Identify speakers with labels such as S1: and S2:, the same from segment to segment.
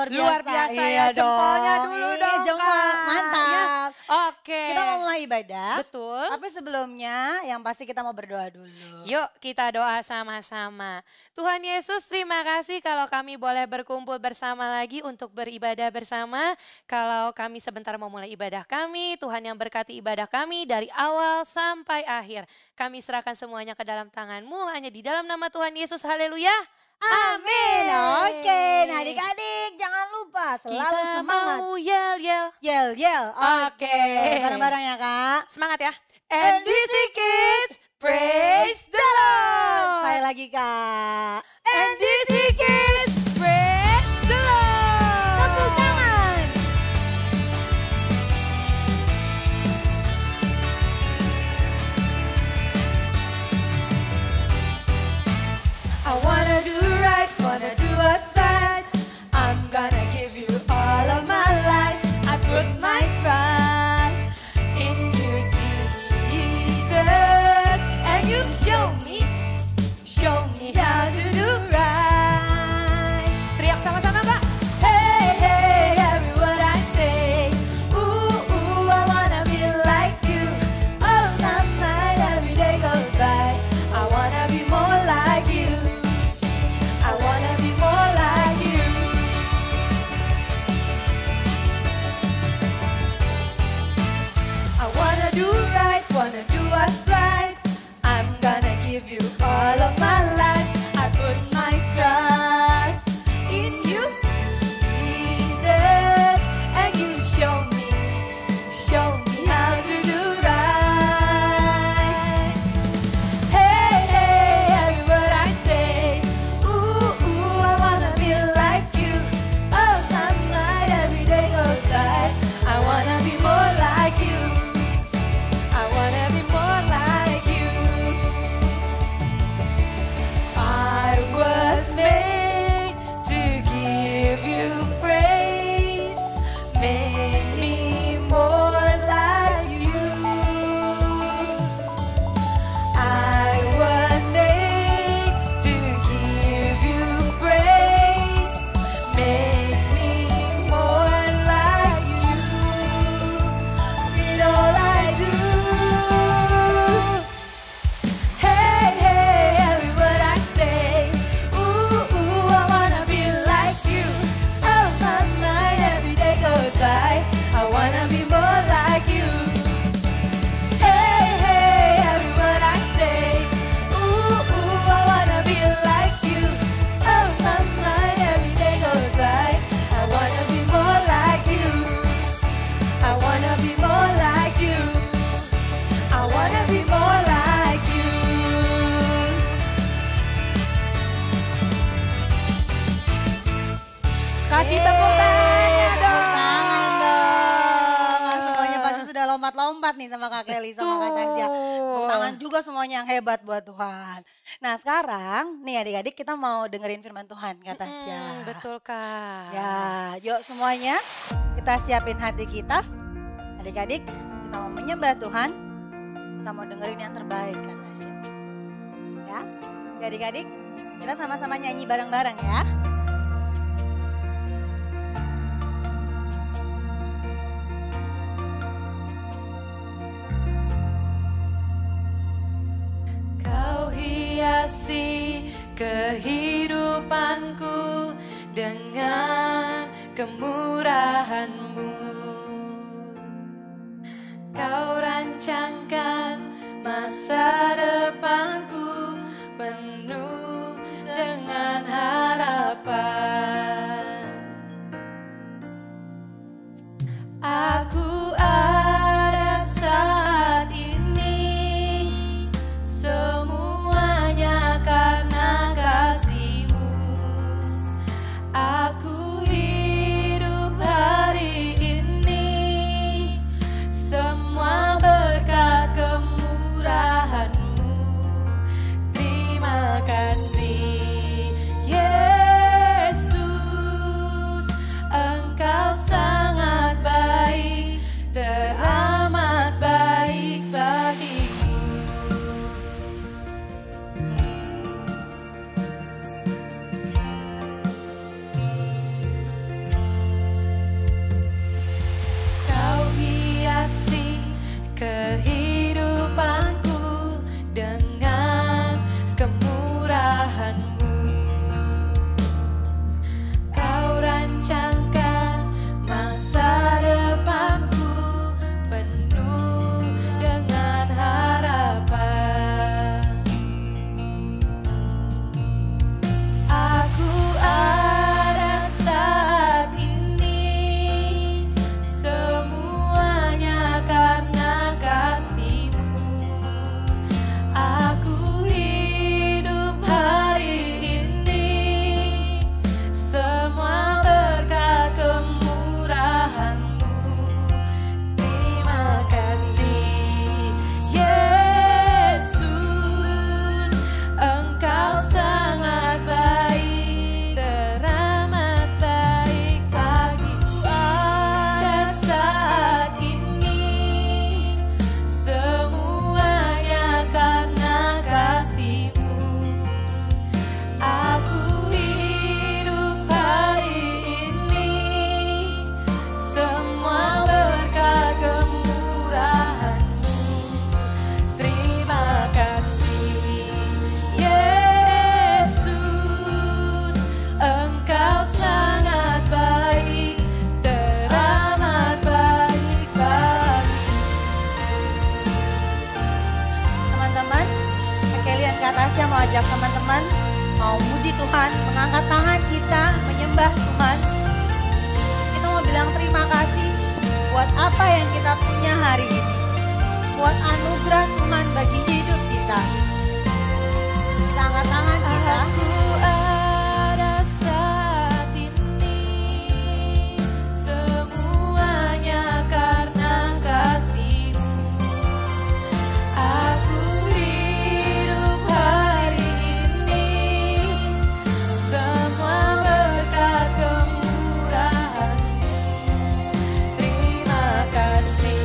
S1: luar biasa.
S2: Luar biasa
S1: Iya
S2: ya, jempolnya
S1: dong.
S2: dulu
S1: Iya,
S2: dong
S1: jempol,
S2: Kak.
S1: mantap.
S2: Ya, oke.
S1: Kita mau mulai ibadah.
S2: Betul.
S1: Tapi sebelumnya yang pasti kita mau berdoa dulu.
S2: Yuk kita doa sama-sama. Tuhan Yesus, terima kasih kalau kami boleh berkumpul bersama lagi untuk beribadah bersama. Kalau kami sebentar mau mulai ibadah kami, Tuhan yang berkati ibadah kami dari awal sampai akhir. Kami serahkan semuanya ke dalam tangan-Mu, hanya di dalam nama Tuhan Yesus, haleluya.
S1: Amin. Oke, nah adik-adik jangan lupa selalu
S2: Kita
S1: semangat.
S2: mau yel-yel.
S1: Yel.
S2: Oke.
S1: Bareng-bareng ya Kak.
S2: Semangat ya. NBC Kids, praise the Lord.
S1: Sekali lagi Kak.
S2: NBC Kids, praise the Lord.
S1: Tepuk tangan.
S2: I wanna do right, wanna do what's right. I'm gonna give you all of my life. I put my trust in you, Jesus. And you show me how to do right. Teriak sama-sama, Mbak. Hey, hey, every word I say. Ooh, I wanna be like you. All my mind, every day goes by. I wanna be more like you. I wanna be more like you. I wanna do right, wanna do what's right. I'm gonna give you all of my life. I put my trust in you, Jesus. And you show me how to do right. Hey, hey, every word I say. Ooh, I wanna be like you. Oh, my mind, every day goes by. I wanna be more like you. I wanna be more like you. I was made to give you praise. Make me more like you. I was made to give you praise. Make me more like you. In all I do. Hey, hey, every word I say. Ooh, I wanna be like you. Oh, my mind, every day goes by. I wanna be more like you. Hey, hey, every word I say. Ooh, I wanna be like you. Oh, my mind, every day goes by. I wanna be more like you. I wanna be more like you. I wanna be more like you. Kasih tepuk tangannya
S1: Tepuk
S2: dong.
S1: tangan dong. Nah, semuanya pasti sudah lompat-lompat nih sama Kak Kelly sama Kak Tasya. Tepuk tangan juga semuanya yang hebat buat Tuhan. Nah sekarang nih adik-adik kita mau dengerin firman Tuhan Kak Tasya.
S2: Betul Kak.
S1: Ya, yuk semuanya kita siapin hati kita. Adik-adik kita mau menyembah Tuhan. Kita mau dengerin yang terbaik Kak Tasya. Ya, adik-adik kita sama-sama nyanyi bareng-bareng ya.
S2: Kau hiasi kehidupanku dengan kemurahan-Mu. Kau rancangkan masa depanku penuh dengan harapan. Aku ada saat ini semuanya karena kasih-Mu. Aku hidup hari ini semua berkat kemurahan-Mu.
S1: teman-teman. Kalian ke atasnya mau ajak teman-teman, mau muji Tuhan, mengangkat tangan kita, menyembah Tuhan. Kita mau bilang terima kasih buat apa yang kita punya hari ini. Buat anugerah Tuhan bagi hidup kita. Kita angkat tangan kita.
S2: Aku ada saat ini, semuanya karena kasih-Mu. Aku hidup hari ini, semua berkat kemurahan-Mu. Terima kasih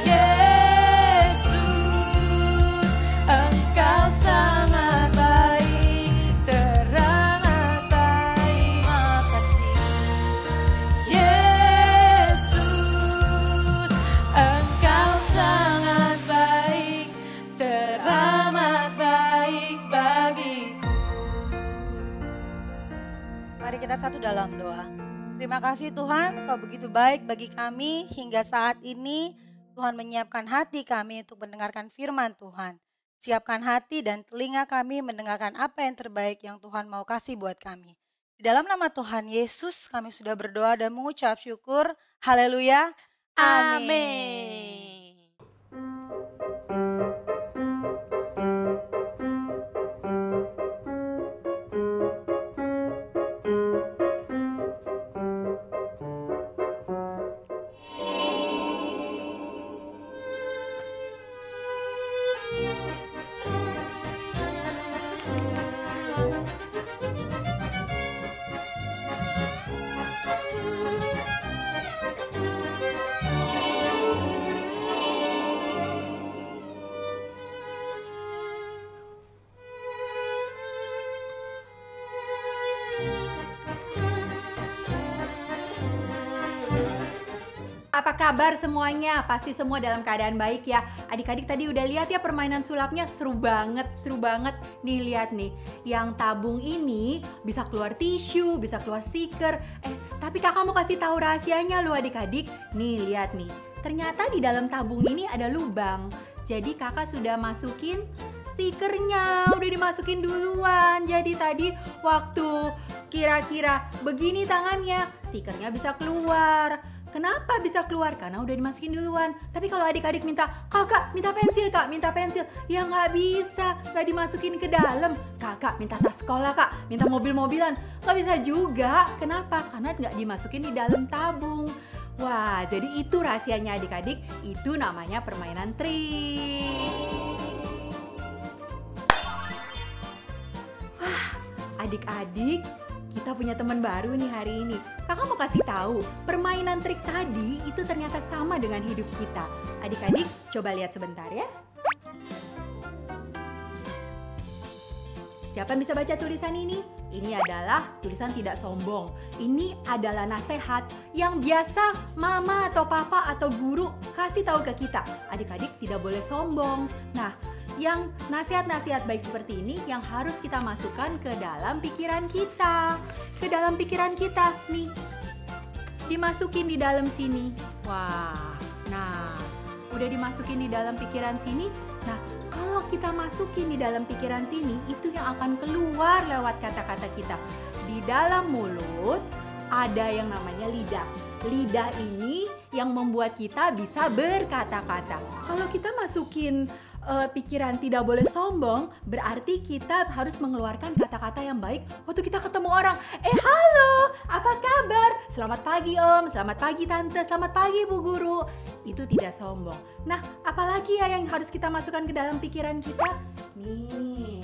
S2: Yesus, Engkau sangat baik, teramat baik. Terima kasih Yesus, Engkau sangat baik, teramat baik bagiku.
S1: Mari kita satu dalam doa. Terima kasih Tuhan, Kau begitu baik bagi kami hingga saat ini. Tuhan menyiapkan hati kami untuk mendengarkan firman Tuhan. Siapkan hati dan telinga kami mendengarkan apa yang terbaik yang Tuhan mau kasih buat kami. Di dalam nama Tuhan Yesus kami sudah berdoa dan mengucap syukur. Haleluya. Amin.
S3: Apa kabar semuanya? Pasti semua dalam keadaan baik ya. Adik-adik tadi udah lihat ya permainan sulapnya, seru banget, seru banget. Nih lihat nih, yang tabung ini bisa keluar tisu, bisa keluar stiker. Tapi kakak mau kasih tahu rahasianya loh adik-adik. Nih lihat nih, ternyata di dalam tabung ini ada lubang. Jadi kakak sudah masukin stikernya, udah dimasukin duluan. Jadi tadi waktu kira-kira begini tangannya, stikernya bisa keluar. Kenapa bisa keluar? Karena udah dimasukin duluan. Tapi kalau adik-adik minta, kakak minta pensil kak, minta pensil. Ya nggak bisa, nggak dimasukin ke dalam. Kakak minta tas sekolah kak, minta mobil-mobilan. Nggak bisa juga. Kenapa? Karena nggak dimasukin di dalam tabung. Wah, jadi itu rahasianya adik-adik. Itu namanya permainan trik. Wah, adik-adik, kita punya teman baru nih hari ini. Kakak mau kasih tahu, permainan trik tadi itu ternyata sama dengan hidup kita. Adik-adik, coba lihat sebentar ya. Siapa yang bisa baca tulisan ini? Ini adalah tulisan tidak sombong. Ini adalah nasihat yang biasa mama atau papa atau guru kasih tahu ke kita. Adik-adik tidak boleh sombong. Nah, yang nasihat-nasihat baik seperti ini yang harus kita masukkan ke dalam pikiran kita. Ke dalam pikiran kita, nih. Dimasukin di dalam sini. Wah, nah, udah dimasukin di dalam pikiran sini. Nah, kalau kita masukin di dalam pikiran sini, itu yang akan keluar lewat kata-kata kita. Di dalam mulut ada yang namanya lidah. Lidah ini yang membuat kita bisa berkata-kata. Kalau kita masukin pikiran tidak boleh sombong, berarti kita harus mengeluarkan kata-kata yang baik waktu kita ketemu orang. Halo, apa kabar? Selamat pagi om, selamat pagi tante, selamat pagi bu guru. Itu tidak sombong. Nah, apalagi ya yang harus kita masukkan ke dalam pikiran kita? Nih,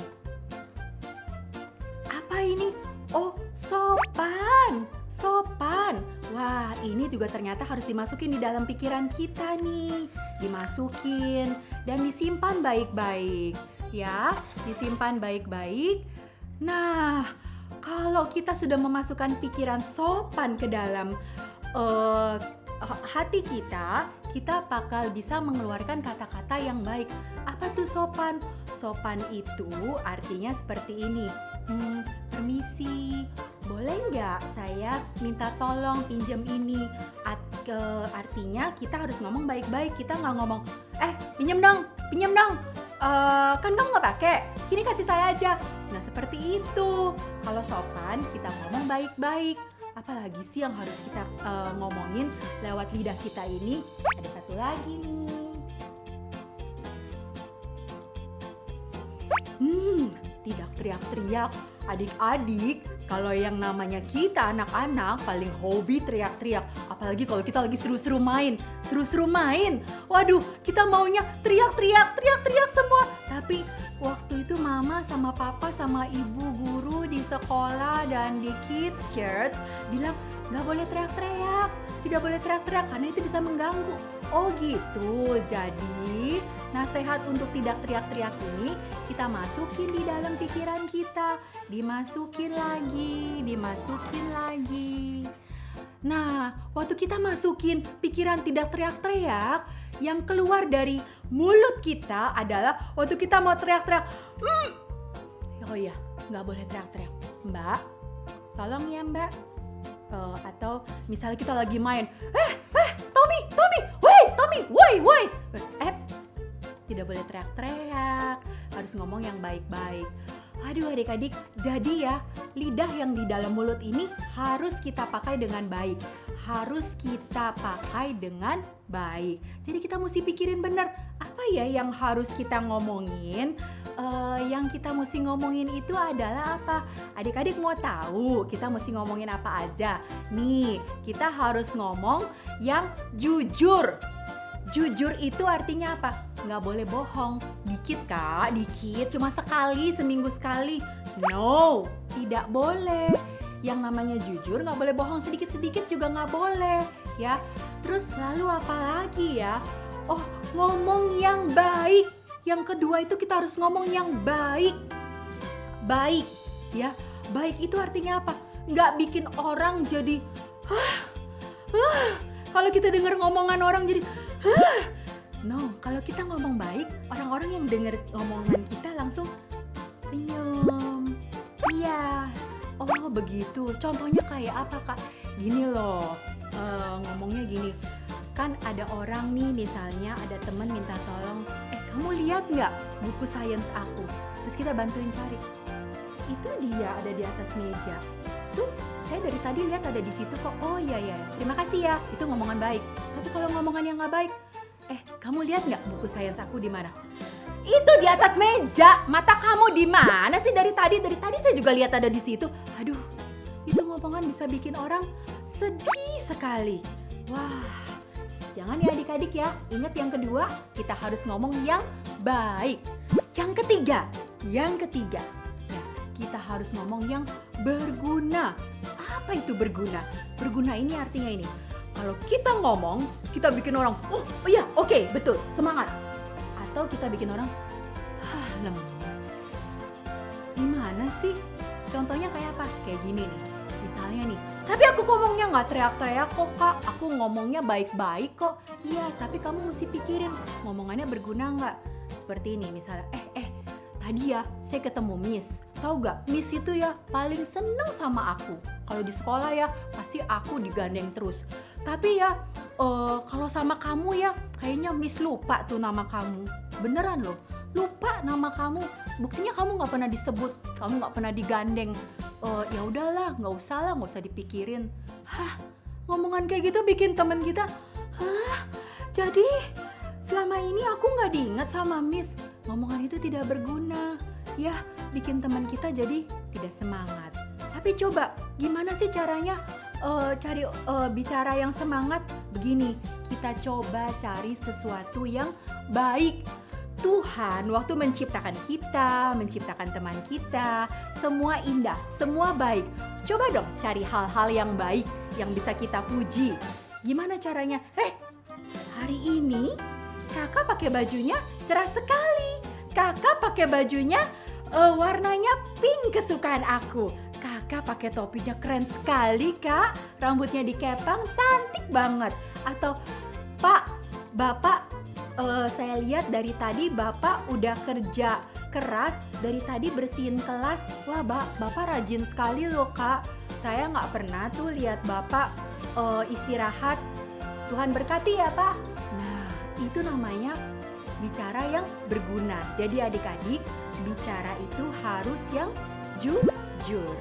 S3: apa ini? Oh, sopan. Sopan. Wah, ini juga ternyata harus dimasukin di dalam pikiran kita nih. Dimasukin dan disimpan baik-baik. Ya, disimpan baik-baik. Nah, kalau kita sudah memasukkan pikiran sopan ke dalam hati kita bakal bisa mengeluarkan kata-kata yang baik. Apa tuh sopan? Sopan itu artinya seperti ini. Permisi, boleh nggak saya minta tolong pinjam ini? Artinya kita harus ngomong baik-baik. Kita nggak ngomong, pinjam dong, kan kamu nggak pakai, kini kasih saya aja. Nah seperti itu. Kalau sopan kita ngomong baik-baik. Apalagi sih yang harus kita ngomongin lewat lidah kita ini? Ada satu lagi nih. Tidak teriak-teriak. Adik-adik, kalau yang namanya kita anak-anak paling hobi teriak-teriak. Apalagi kalau kita lagi seru-seru main. Waduh, kita maunya teriak-teriak semua. Tapi waktu itu mama sama papa sama ibu guru di sekolah dan di kids church bilang nggak boleh teriak-teriak. Tidak boleh teriak-teriak karena itu bisa mengganggu. Oh gitu, jadi nasihat untuk tidak teriak-teriak ini kita masukin di dalam pikiran kita. Dimasukin lagi. Nah, waktu kita masukin pikiran tidak teriak-teriak, yang keluar dari mulut kita adalah waktu kita mau teriak-teriak. Oh iya, nggak boleh teriak-teriak. Mbak, tolong ya Mbak. Atau misalnya kita lagi main, Tommy, woi. Tidak boleh teriak-teriak, harus ngomong yang baik-baik. Aduh adik-adik, jadi ya lidah yang di dalam mulut ini harus kita pakai dengan baik. Jadi kita mesti pikirin benar, apa ya yang harus kita ngomongin? Yang kita mesti ngomongin itu adalah apa? Adik-adik mau tahu kita mesti ngomongin apa aja? Nih, kita harus ngomong yang jujur. Jujur itu artinya apa? Nggak boleh bohong. Dikit kak, cuma sekali, seminggu sekali. No, tidak boleh. Yang namanya jujur nggak boleh bohong, sedikit-sedikit juga nggak boleh ya. Terus lalu apa lagi ya? Oh, ngomong yang baik. Yang kedua itu kita harus ngomong yang baik. Baik ya. Baik itu artinya apa? Nggak bikin orang jadi kalau kita dengar ngomongan orang jadi no, kalau kita ngomong baik, orang-orang yang dengar ngomongan kita langsung senyum. Iya. Oh begitu. Contohnya kayak apa kak? Gini loh, ngomongnya gini. Kan ada orang nih, misalnya ada temen minta tolong, kamu lihat nggak buku sains aku? Terus kita bantuin cari. Itu dia ada di atas meja. Tuh, saya dari tadi lihat ada di situ kok. Oh iya, terima kasih ya. Itu ngomongan baik. Tapi kalau ngomongan yang nggak baik, kamu lihat nggak buku sains aku di mana? Itu di atas meja. Mata kamu di mana sih dari tadi? Dari tadi saya juga lihat ada di situ. Aduh, itu ngomongan bisa bikin orang sedih sekali. Wah, jangan ya adik-adik ya. Ingat yang kedua, kita harus ngomong yang baik. Yang ketiga, ya, kita harus ngomong yang berguna. Apa itu berguna? Berguna ini artinya ini. Kalau kita ngomong, kita bikin orang, oh iya, oke, betul, semangat. Atau kita bikin orang, lemes. Gimana sih? Contohnya kayak apa? Kayak gini nih, misalnya nih. Tapi aku ngomongnya nggak teriak-teriak kok kak, aku ngomongnya baik-baik kok. Iya, tapi kamu mesti pikirin, ngomongannya berguna nggak? Seperti ini misalnya, tadi ya saya ketemu Miss. Tahu gak, Miss itu ya paling seneng sama aku. Kalau di sekolah ya pasti aku digandeng terus. Tapi ya kalau sama kamu ya kayaknya Miss lupa tuh nama kamu. Beneran loh, lupa nama kamu. Buktinya kamu nggak pernah disebut, kamu nggak pernah digandeng. Ya udahlah, nggak usah dipikirin. Ngomongan kayak gitu bikin temen kita, jadi selama ini aku nggak diingat sama Miss. Ngomongan itu tidak berguna, ya bikin teman kita jadi tidak semangat. Tapi coba, gimana sih caranya cari bicara yang semangat? Begini, kita coba cari sesuatu yang baik. Tuhan waktu menciptakan kita, menciptakan teman kita, semua indah, semua baik. Coba dong cari hal-hal yang baik yang bisa kita puji. Gimana caranya? Hari ini kakak pakai bajunya cerah sekali. Kakak pakai bajunya warnanya pink kesukaan aku. Kakak pakai topinya keren sekali kak. Rambutnya dikepang cantik banget. Atau Pak, Bapak, saya lihat dari tadi Bapak udah kerja keras. Dari tadi bersihin kelas. Wah Bapak rajin sekali loh kak. Saya nggak pernah tuh lihat Bapak istirahat. Tuhan berkati ya Pak. Nah itu namanya bicara yang berguna. Jadi adik-adik, bicara itu harus yang jujur.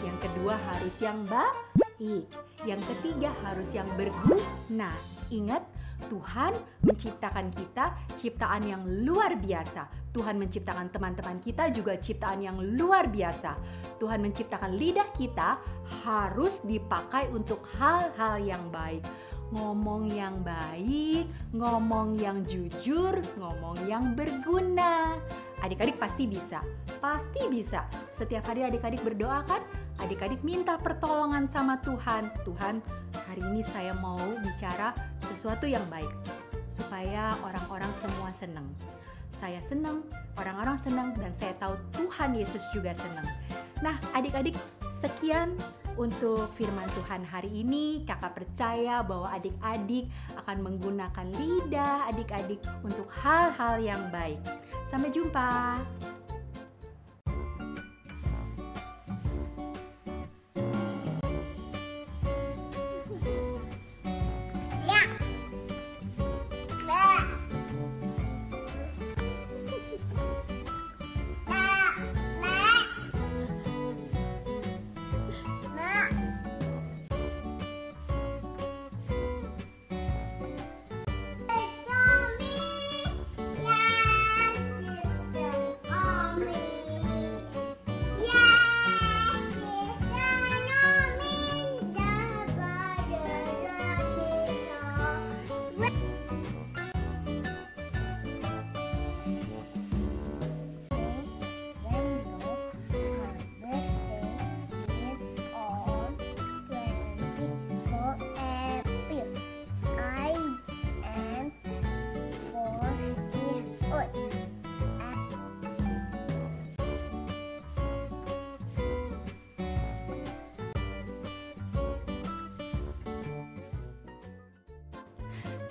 S3: Yang kedua harus yang baik. Yang ketiga harus yang berguna. Ingat, Tuhan menciptakan kita ciptaan yang luar biasa. Tuhan menciptakan teman-teman kita juga ciptaan yang luar biasa. Tuhan menciptakan lidah kita harus dipakai untuk hal-hal yang baik. Ngomong yang baik, ngomong yang jujur, ngomong yang berguna. Adik-adik pasti bisa, pasti bisa. Setiap hari adik-adik berdoa kan? Adik-adik minta pertolongan sama Tuhan. Tuhan, hari ini saya mau bicara sesuatu yang baik supaya orang-orang semua senang. Saya senang, orang-orang senang, dan saya tahu Tuhan Yesus juga senang. Nah, adik-adik, sekian untuk firman Tuhan hari ini. Kakak percaya bahwa adik-adik akan menggunakan lidah adik-adik untuk hal-hal yang baik. Sampai jumpa.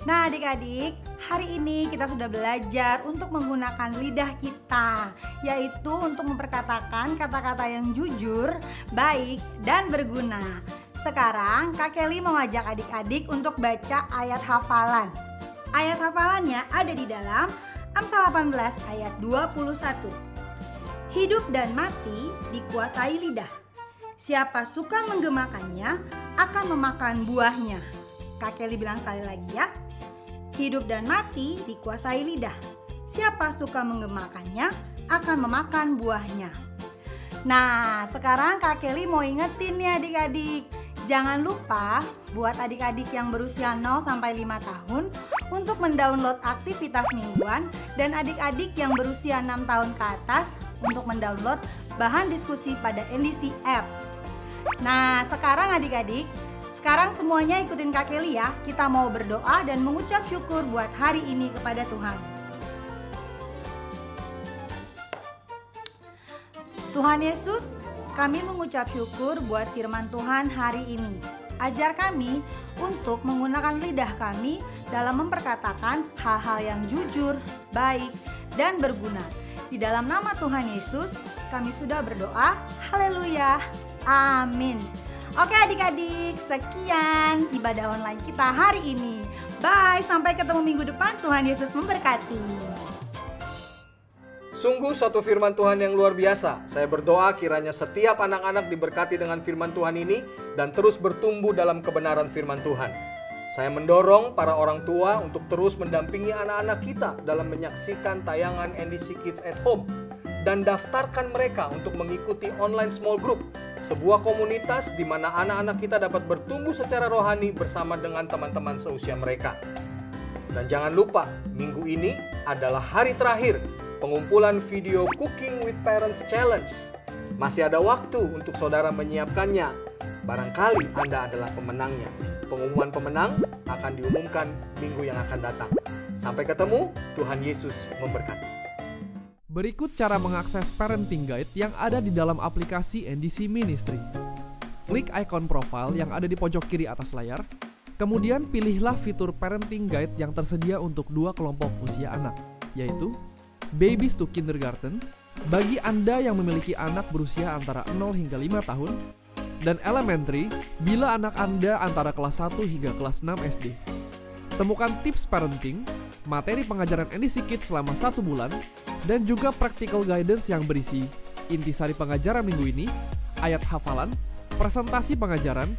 S1: Nah adik-adik, hari ini kita sudah belajar untuk menggunakan lidah kita, yaitu untuk memperkatakan kata-kata yang jujur, baik, dan berguna. Sekarang Kak Kelly mau ngajak adik-adik untuk baca ayat hafalan. Ayat hafalannya ada di dalam Amsal 18 ayat 21. Hidup dan mati dikuasai lidah. Siapa suka menggemakannya akan memakan buahnya. Kak Kelly bilang sekali lagi ya. Hidup dan mati dikuasai lidah. Siapa suka menggemakannya akan memakan buahnya. Nah, sekarang Kak Kelly mau ingetin nih adik-adik. Jangan lupa buat adik-adik yang berusia 0 sampai 5 tahun untuk mendownload aktivitas mingguan, dan adik-adik yang berusia 6 tahun ke atas untuk mendownload bahan diskusi pada NDC App. Nah, sekarang adik-adik, sekarang semuanya ikutin Kak Kelly ya. Kita mau berdoa dan mengucap syukur buat hari ini kepada Tuhan. Tuhan Yesus, kami mengucap syukur buat firman Tuhan hari ini. Ajar kami untuk menggunakan lidah kami dalam memperkatakan hal-hal yang jujur, baik, dan berguna. Di dalam nama Tuhan Yesus, kami sudah berdoa. Haleluya. Amin. Oke adik-adik, sekian ibadah online kita hari ini. Bye, sampai ketemu minggu depan. Tuhan Yesus memberkati.
S4: Sungguh satu firman Tuhan yang luar biasa. Saya berdoa kiranya setiap anak-anak diberkati dengan firman Tuhan ini dan terus bertumbuh dalam kebenaran firman Tuhan. Saya mendorong para orang tua untuk terus mendampingi anak-anak kita dalam menyaksikan tayangan NDC Kids at Home. Dan daftarkan mereka untuk mengikuti online small group, sebuah komunitas di mana anak-anak kita dapat bertumbuh secara rohani bersama dengan teman-teman seusia mereka. Dan jangan lupa, minggu ini adalah hari terakhir pengumpulan video Cooking with Parents Challenge. Masih ada waktu untuk saudara menyiapkannya. Barangkali Anda adalah pemenangnya. Pengumuman pemenang akan diumumkan minggu yang akan datang. Sampai ketemu, Tuhan Yesus memberkati.
S5: Berikut cara mengakses Parenting Guide yang ada di dalam aplikasi NDC Ministry. Klik ikon profile yang ada di pojok kiri atas layar, kemudian pilihlah fitur Parenting Guide yang tersedia untuk 2 kelompok usia anak, yaitu Babies to Kindergarten, bagi Anda yang memiliki anak berusia antara 0 hingga 5 tahun, dan Elementary, bila anak Anda antara kelas 1 hingga kelas 6 SD. Temukan tips parenting, materi pengajaran NDC Kids selama 1 bulan, dan juga practical guidance yang berisi intisari pengajaran minggu ini, ayat hafalan, presentasi pengajaran,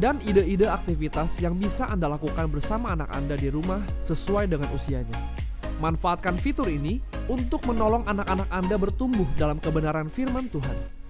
S5: dan ide-ide aktivitas yang bisa Anda lakukan bersama anak Anda di rumah sesuai dengan usianya. Manfaatkan fitur ini untuk menolong anak-anak Anda bertumbuh dalam kebenaran firman Tuhan.